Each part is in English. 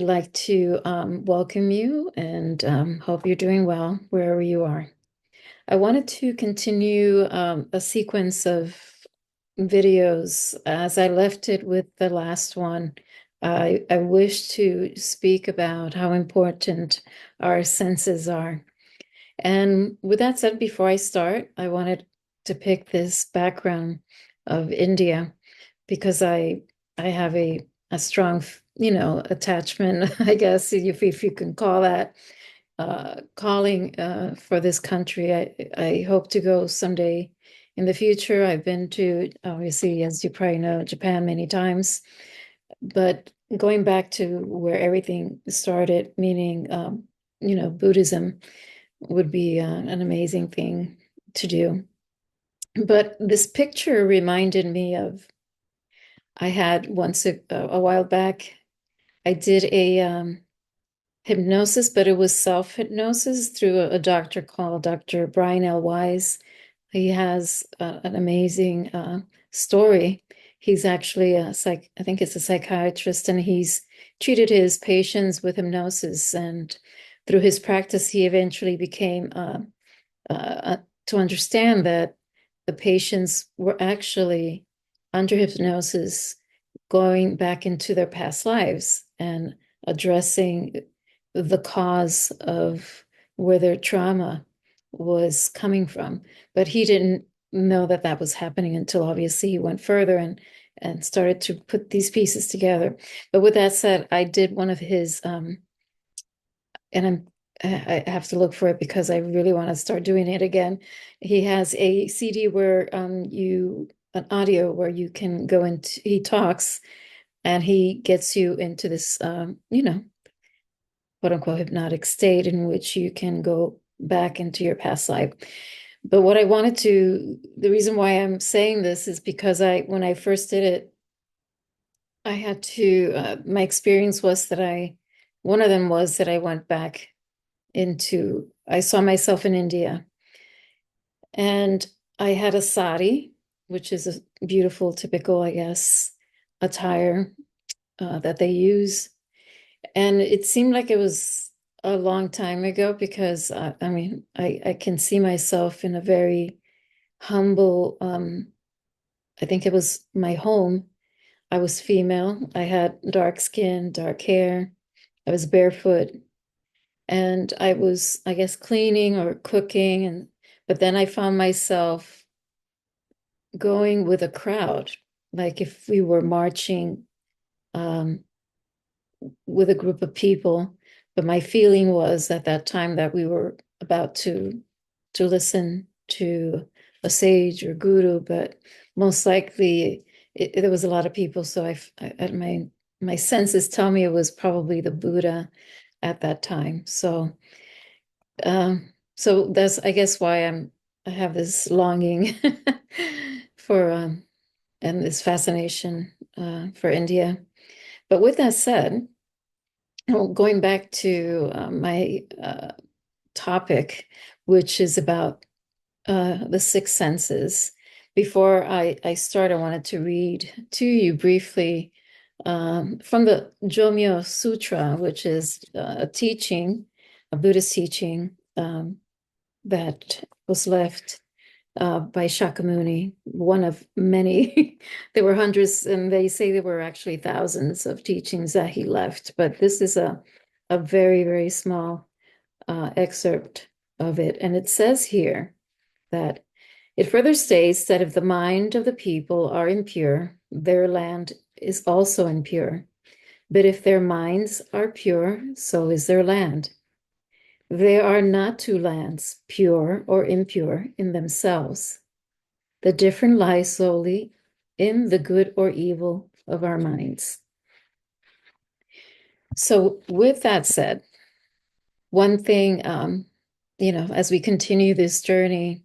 like to welcome you and hope you're doing well wherever you are. I wanted to continue a sequence of videos as I left it with the last one. I wish to speak about how important our senses are. And with that said, before I start, I wanted to pick this background of India because I have a strong, attachment, I guess, if you can call that calling for this country. I hope to go someday in the future. I've been to, obviously, as you probably know, Japan many times, but going back to where everything started, meaning, Buddhism would be an amazing thing to do. But this picture reminded me of, I had once a while back, I did a hypnosis, but it was self-hypnosis through a doctor called Dr. Brian L. Wise. He has an amazing story. He's actually I think it's a psychiatrist, and he's treated his patients with hypnosis. And through his practice, he eventually became to understand that the patients were actually under hypnosis going back into their past lives and addressing the cause of where their trauma was coming from. But he didn't know that that was happening until obviously he went further and started to put these pieces together. But with that said, I did one of his and I have to look for it because I really want to start doing it again. He has a CD where an audio where you can go into, he talks and he gets you into this quote unquote hypnotic state in which you can go back into your past life. But what I wanted to, the reason why I'm saying this is because when I first did it, I had to, my experience was that one of them was that I went back I saw myself in India, and I had a sari, which is a beautiful, typical, I guess, attire that they use. And it seemed like it was a long time ago because I can see myself in a very humble, I think it was my home. I was female. I had dark skin, dark hair. I was barefoot. And I was, I guess, cleaning or cooking. But then I found myself going with a crowd, like if we were marching um, with a group of people. But my feeling was at that time that we were about to listen to a sage or guru, but most likely there was a lot of people. So my senses tell me it was probably the Buddha at that time. So that's, I guess, why I have this longing for and this fascination for India. But with that said, going back to my topic, which is about the six senses. Before I start, I wanted to read to you briefly from the Jomyo Sutra, which is a teaching, a Buddhist teaching that was left by Shakyamuni, one of many. There were hundreds, and they say there were actually thousands of teachings that he left. But this is a very, very small excerpt of it. And it says here that it further states that if the mind of the people are impure, their land is also impure. But if their minds are pure, so is their land. There are not two lands, pure or impure, in themselves. The difference lies solely in the good or evil of our minds. So with that said, one thing, as we continue this journey,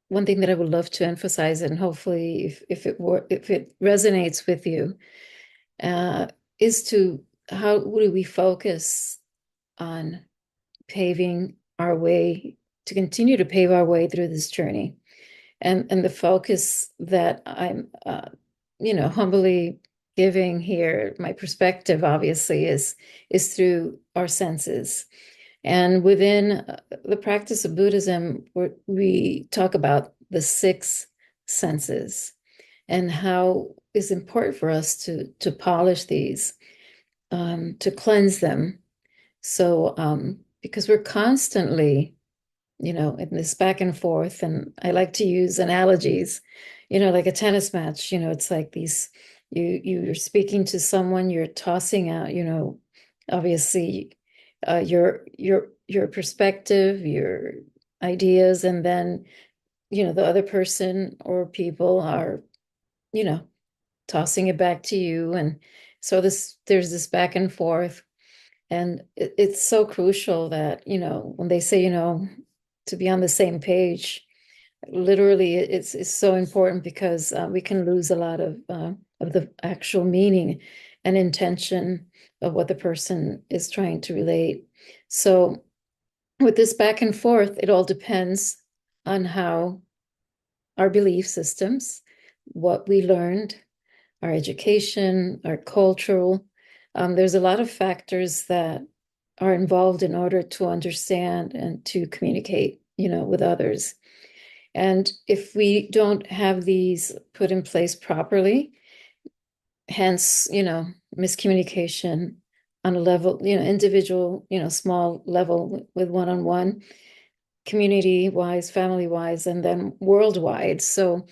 one thing that I would love to emphasize, and hopefully if it resonates with you, is to how do we focus on paving our way, to continue to pave our way through this journey. And the focus that I'm, humbly, giving here, my perspective obviously is through our senses. And within the practice of Buddhism, we talk about the six senses and how it's important for us to polish these, to cleanse them. So, because we're constantly, in this back and forth, and I like to use analogies, like a tennis match, it's like these, you're speaking to someone, you're tossing out, obviously, your perspective, your ideas, and then, the other person or people are, you know, tossing it back to you. And so there's this back and forth. And it's so crucial that, when they say, to be on the same page, literally it's so important because we can lose a lot of the actual meaning and intention of what the person is trying to relate. So with this back and forth, it all depends on how our belief systems, what we learned, our education, our cultural. There's a lot of factors that are involved in order to understand and to communicate, with others. And if we don't have these put in place properly, hence, miscommunication on a level, individual, small level with one-on-one, community-wise, family-wise, and then worldwide. So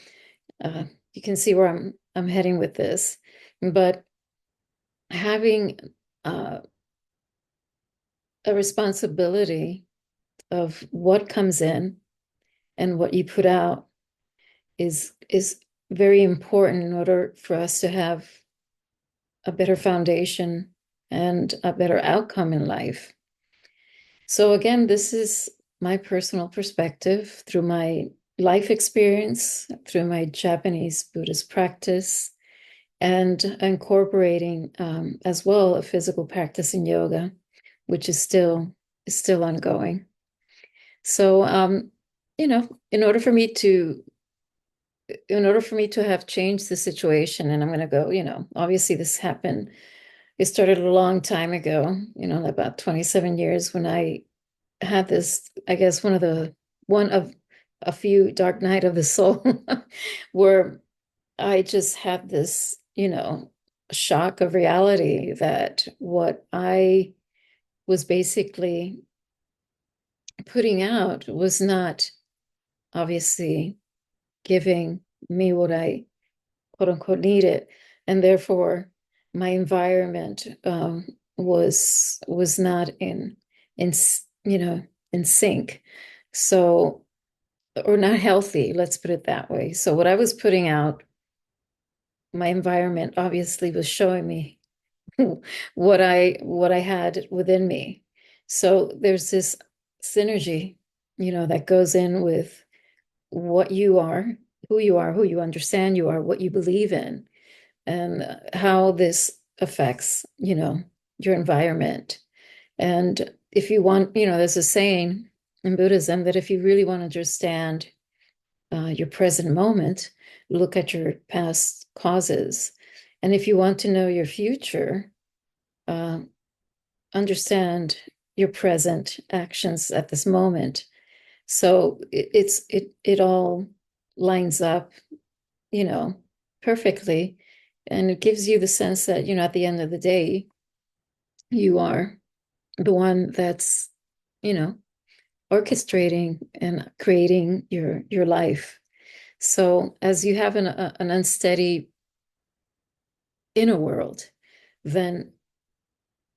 you can see where I'm heading with this. But having a responsibility of what comes in and what you put out is very important in order for us to have a better foundation and a better outcome in life. So again, this is my personal perspective through my life experience, through my Japanese Buddhist practice, and incorporating as well a physical practice in yoga, which is still ongoing. So in order for me to have changed the situation, and I'm going to go, obviously this happened, it started a long time ago, about 27 years, when I had this, I guess, one of a few dark night of the soul where I just had this, shock of reality that what I was basically putting out was not obviously giving me what I quote unquote needed. And therefore my environment was not in sync. So, or not healthy, let's put it that way. So what I was putting out, my environment obviously was showing me what I had within me. So there's this synergy, that goes in with what you are, who you understand you are, what you believe in, and how this affects, your environment. And if you want, there's a saying in Buddhism that if you really want to understand your present moment, look at your past causes. And if you want to know your future, understand your present actions at this moment. So it all lines up, perfectly. And it gives you the sense that, at the end of the day, you are the one that's, orchestrating and creating your life. So as you have an unsteady inner world, then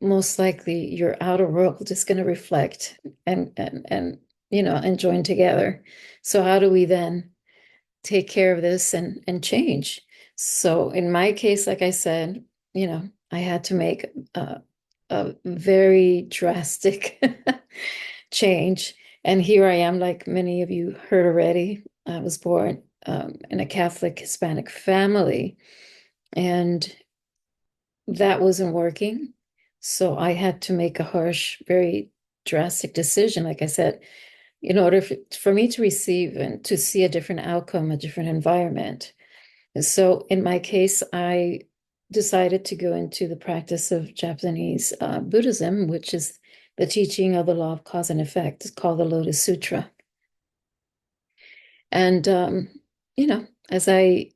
most likely your outer world is going to reflect and join together. So how do we then take care of this and change? So in my case, like I said, I had to make a very drastic change. And here I am, like many of you heard already. I was born in a Catholic Hispanic family, and that wasn't working. So I had to make a harsh, very drastic decision, like I said, in order for me to receive and to see a different outcome, a different environment. And so in my case, I decided to go into the practice of Japanese Buddhism, which is the teaching of the law of cause and effect. It's called the Lotus Sutra. And as I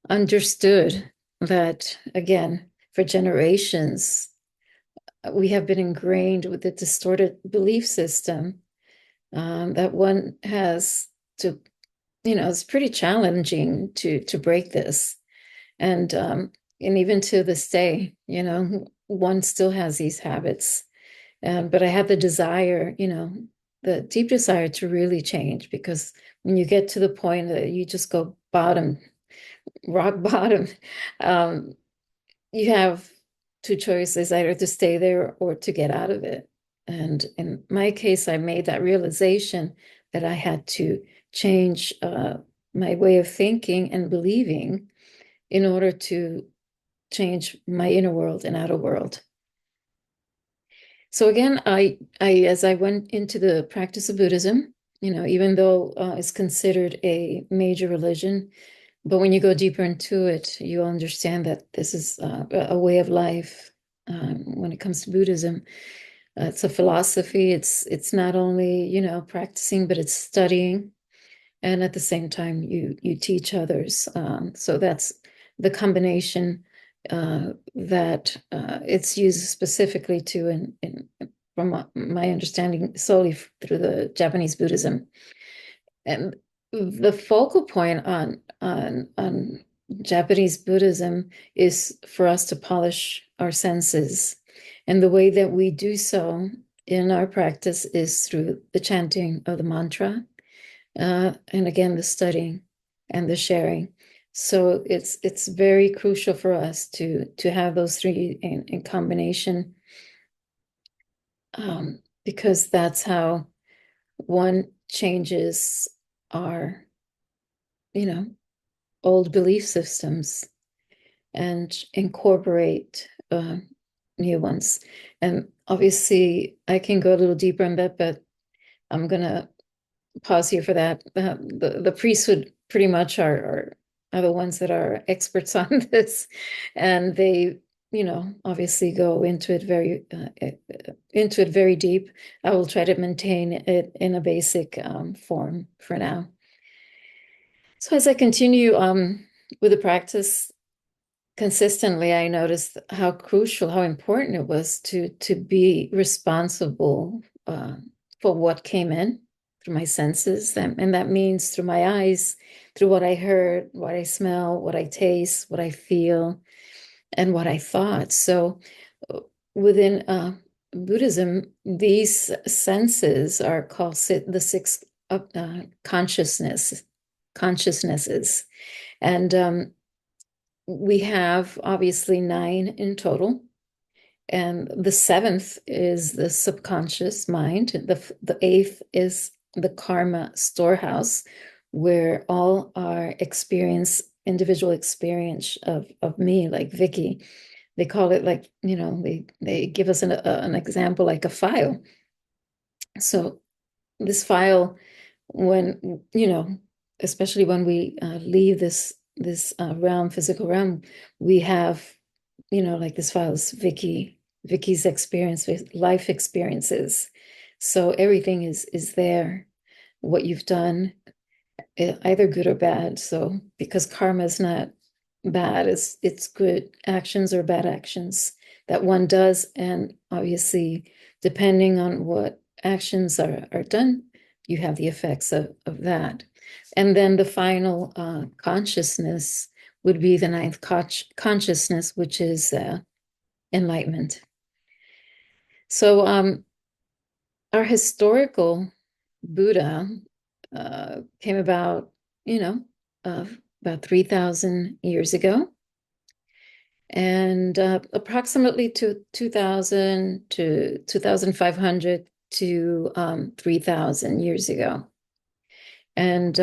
understood that, again, for generations, we have been ingrained with a distorted belief system that one has to, it's pretty challenging to break this. And even to this day, one still has these habits. But I have the desire, the deep desire to really change, because when you get to the point that you just go bottom, rock bottom, um, you have two choices, either to stay there or to get out of it. And in my case, I made that realization that I had to change my way of thinking and believing in order to change my inner world and outer world. So again, as I went into the practice of Buddhism, even though it's considered a major religion, but when you go deeper into it, you understand that this is a way of life. When it comes to Buddhism, it's a philosophy. It's not only practicing, but it's studying, and at the same time you teach others. So that's the combination that it's used specifically to, from my understanding, solely through the Japanese Buddhism. And the focal point on Japanese Buddhism is for us to polish our senses. And the way that we do so in our practice is through the chanting of the mantra, and again, the studying and the sharing. So it's very crucial for us to have those three in combination, because that's how one changes our, old belief systems and incorporate new ones. And obviously, I can go a little deeper in that, but I'm gonna pause here for that. The priests would pretty much are the ones that are experts on this, and they obviously go into it very deep. I will try to maintain it in a basic form for now. So as I continue with the practice consistently, I noticed how crucial, how important it was to be responsible for what came in through my senses, and that means through my eyes, through what I heard, what I smell, what I taste, what I feel, and what I thought. So within Buddhism, these senses are called the six consciousnesses, and we have obviously 9 in total. And the 7th is the subconscious mind. The 8th is the karma storehouse, where all our individual experience of me, like Vicky, they call it, like, they give us an example, like a file. So this file, when, especially when we leave this physical realm, we have, like, this file is Vicky's experience with life experiences. So everything is there, what you've done, either good or bad. So because karma is not bad, it's good actions or bad actions that one does. And obviously, depending on what actions are done, you have the effects of that. And then the final consciousness would be the 9th consciousness, which is enlightenment. So our historical Buddha came about, about 3,000 years ago, and approximately to 2,000 to 2,500 to 3,000 years ago. And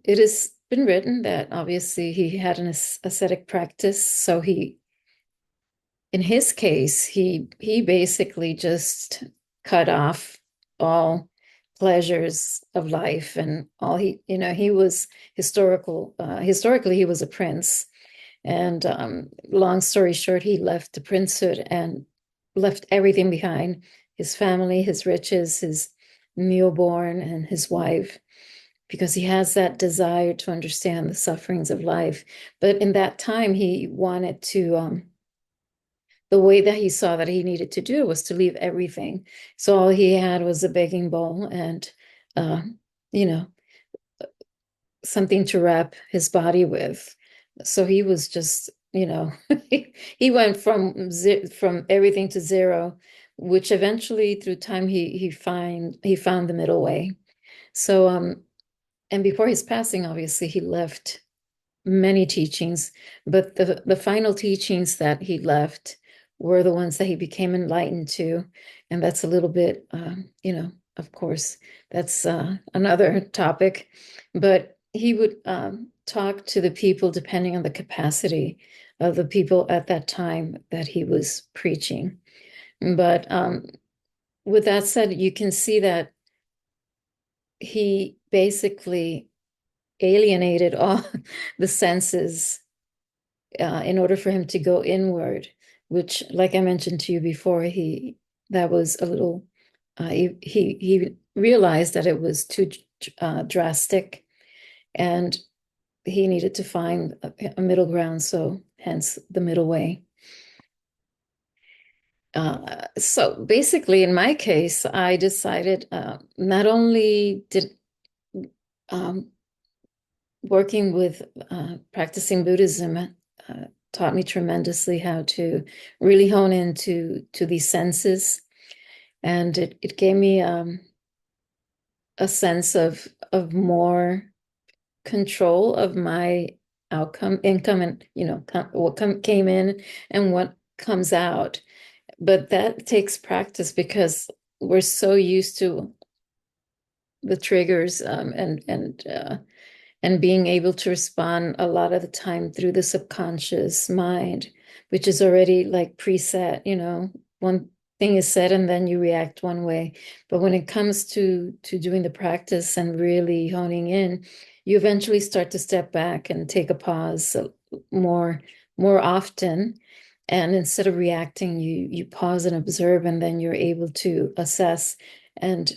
it has been written that obviously he had an ascetic practice. So in his case, he basically just cut off all pleasures of life, and all he was historically he was a prince, And long story short, he left the princehood and left everything behind, his family, his riches, his newborn, and his wife, because he has that desire to understand the sufferings of life. But in that time, he wanted to, the way that he saw that he needed to do was to leave everything. So all he had was a begging bowl and, uh, you know, something to wrap his body with. So he was just, he went from everything to zero, which eventually through time he found the middle way. So and before his passing, obviously he left many teachings, but the final teachings that he left were the ones that he became enlightened to, and that's a little bit, of course, that's another topic, but he would talk to the people depending on the capacity of the people at that time that he was preaching. But with that said, you can see that he basically alienated all the senses in order for him to go inward, which, like I mentioned to you before, that was a little, he realized that it was too drastic, and he needed to find a middle ground, so hence the middle way. So basically, in my case, I decided not only did um, working with practicing Buddhism taught me tremendously how to really hone into these senses, and it gave me a sense of more control of my income, and what came in and what comes out. But that takes practice because we're so used to the triggers, and being able to respond a lot of the time through the subconscious mind, which is already like preset, one thing is said and then you react one way. But when it comes to doing the practice and really honing in, you eventually start to step back and take a pause more more often. And instead of reacting, you pause and observe, and then you're able to assess and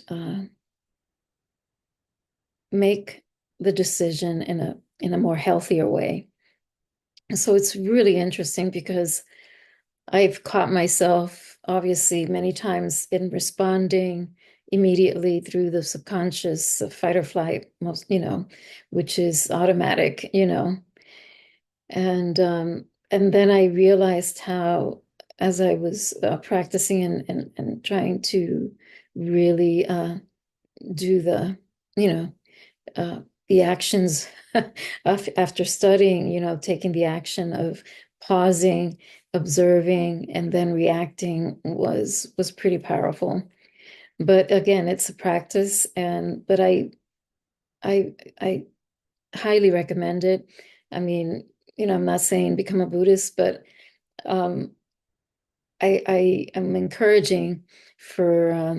make the decision in a more healthier way. And so it's really interesting because I've caught myself obviously many times in responding immediately through the subconscious fight or flight, which is automatic, and then I realized how, as I was practicing and trying to really do you know the actions after studying, taking the action of pausing, observing, and then reacting was pretty powerful. But again, it's a practice, but I highly recommend it. I mean, I'm not saying become a Buddhist, but um, I am encouraging for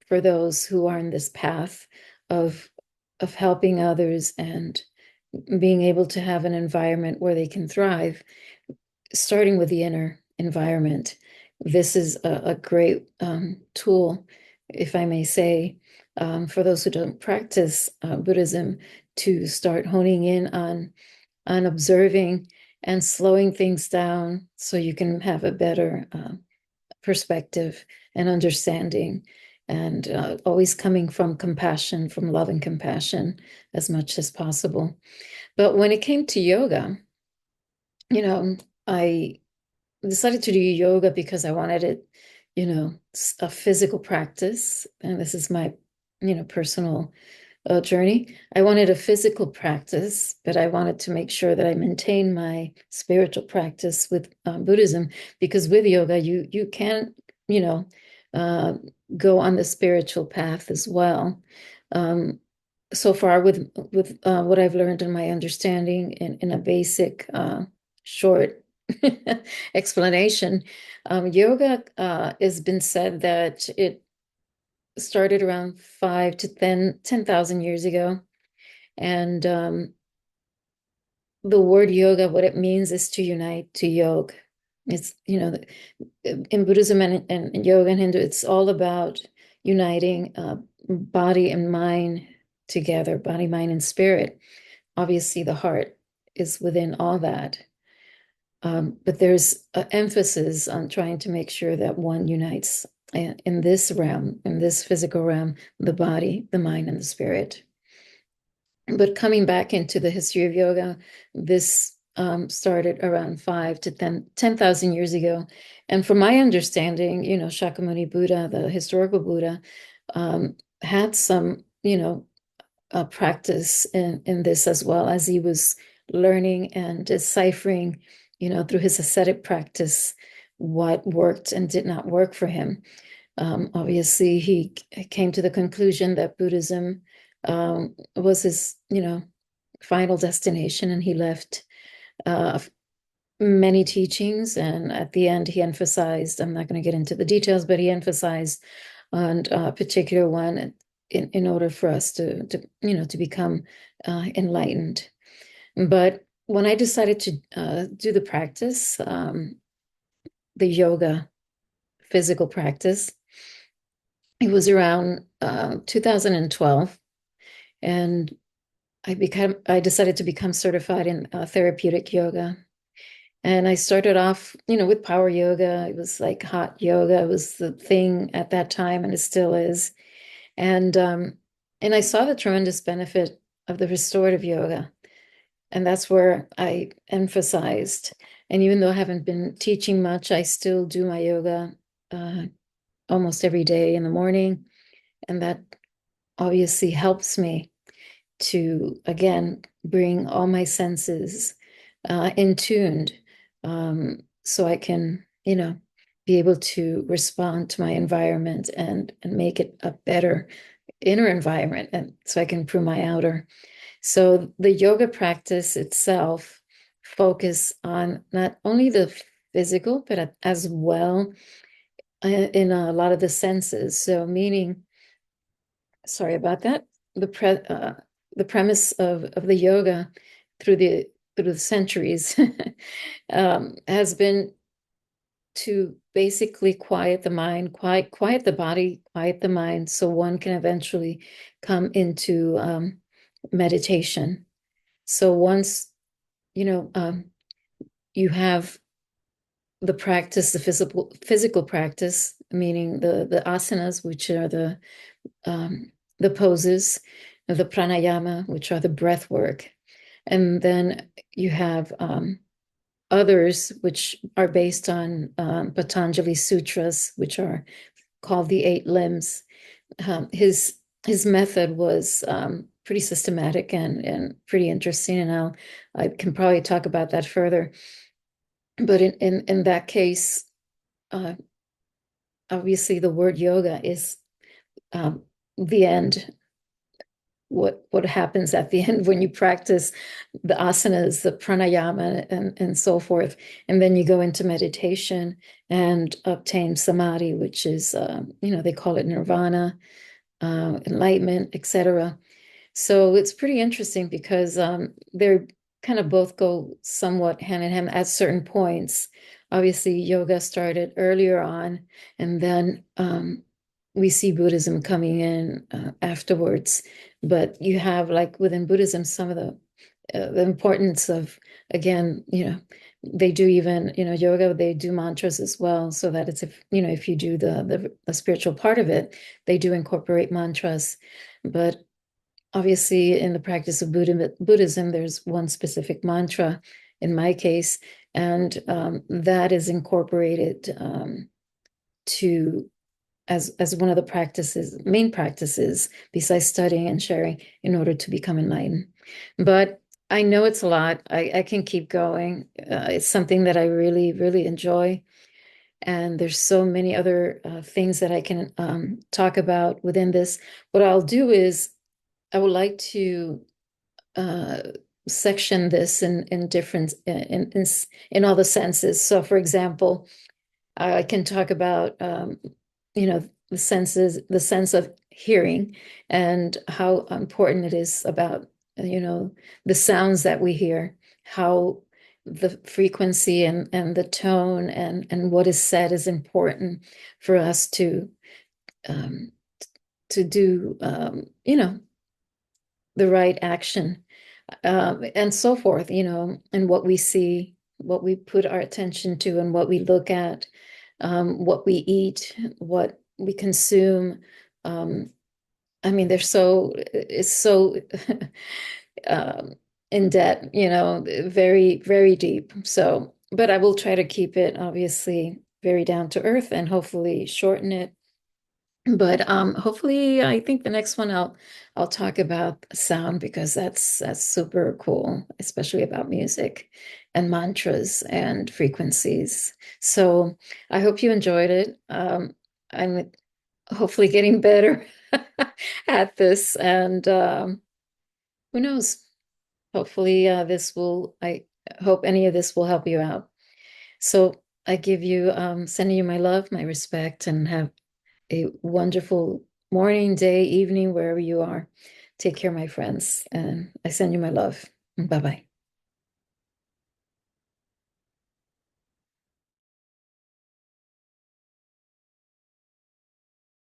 those who are in this path of helping others and being able to have an environment where they can thrive, starting with the inner environment. This is a great tool, if I may say, for those who don't practice Buddhism, to start honing in on observing and slowing things down so you can have a better perspective and understanding, and always coming from compassion, from love and compassion as much as possible. But when it came to yoga, I decided to do yoga because I wanted it, a physical practice. And this is my, personal journey. I wanted a physical practice, but I wanted to make sure that I maintain my spiritual practice with Buddhism, because with yoga, you can, you know, uh, go on the spiritual path as well. Um, so far, with what I've learned and my understanding in a basic, short explanation, yoga has been said that it started around 5 to 10,000 years ago. And the word yoga, what it means is to unite, to yoke. It's, in Buddhism and yoga and Hindu, it's all about uniting body and mind together, body, mind, and spirit. Obviously, the heart is within all that. But there's an emphasis on trying to make sure that one unites in this realm, in this physical realm, the body, the mind, and the spirit. But coming back into the history of yoga, this started around 5 to 10,000 years ago. And from my understanding, Shakyamuni Buddha, the historical Buddha, had some, practice in this as well, as he was learning and deciphering, through his ascetic practice, what worked and did not work for him. Obviously, he came to the conclusion that Buddhism was his, final destination, and he left many teachings. And at the end, he emphasized, I'm not going to get into the details, but he emphasized on a particular one in order for us to become enlightened. But when I decided to do the practice, the yoga physical practice, it was around 2012, and I decided to become certified in therapeutic yoga. And I started off, with power yoga. It was like hot yoga. It was the thing at that time, and it still is. And I saw the tremendous benefit of the restorative yoga. And that's where I emphasized. And even though I haven't been teaching much, I still do my yoga almost every day in the morning. And that obviously helps me to, again, bring all my senses in tuned, so I can, be able to respond to my environment and make it a better inner environment, and so I can improve my outer. So the yoga practice itself focus on not only the physical, but as well in a lot of the senses. So meaning, sorry about that, the premise of the yoga through the centuries has been to basically quiet the mind, quiet the body, quiet the mind, so one can eventually come into meditation. So once you have the practice, the physical practice, meaning the asanas, which are the poses, the pranayama, which are the breath work, and then you have others which are based on Patanjali sutras, which are called the 8 limbs. His method was pretty systematic and pretty interesting, and I can probably talk about that further. But in that case, obviously the word yoga is the end. What happens at the end when you practice the asanas, the pranayama, and so forth, and then you go into meditation and obtain samadhi, which is they call it nirvana, enlightenment, etc. So it's pretty interesting because they're kind of both go somewhat hand in hand at certain points. Obviously, yoga started earlier on, and then we see Buddhism coming in afterwards. But you have, like within Buddhism, some of the importance of, again, they do even, yoga, they do mantras as well, so that it's, if you do the spiritual part of it, they do incorporate mantras. But obviously in the practice of Buddhism, there's one specific mantra in my case, and that is incorporated to as one of the main practices, besides studying and sharing, in order to become enlightened. But I know it's a lot. I can keep going. It's something that I really, really enjoy. And there's so many other things that I can talk about within this. What I'll do is I would like to section this in different in all the senses. So, for example, I can talk about the sense of hearing, and how important it is about the sounds that we hear, how the frequency and the tone and what is said is important for us um, to do, the right action, and so forth, and what we see, what we put our attention to, and what we look at, what we eat, what we consume. Um, I mean, it's so um, in debt, very, very deep. So, but I will try to keep it obviously very down to earth and hopefully shorten it. But hopefully I think the next one I'll talk about sound, because that's super cool, especially about music and mantras and frequencies. So I hope you enjoyed it. I'm hopefully getting better at this, and who knows? Hopefully I hope any of this will help you out. So I give you sending you my love, my respect, and have a wonderful morning, day, evening, wherever you are. Take care, my friends, and I send you my love. Bye bye.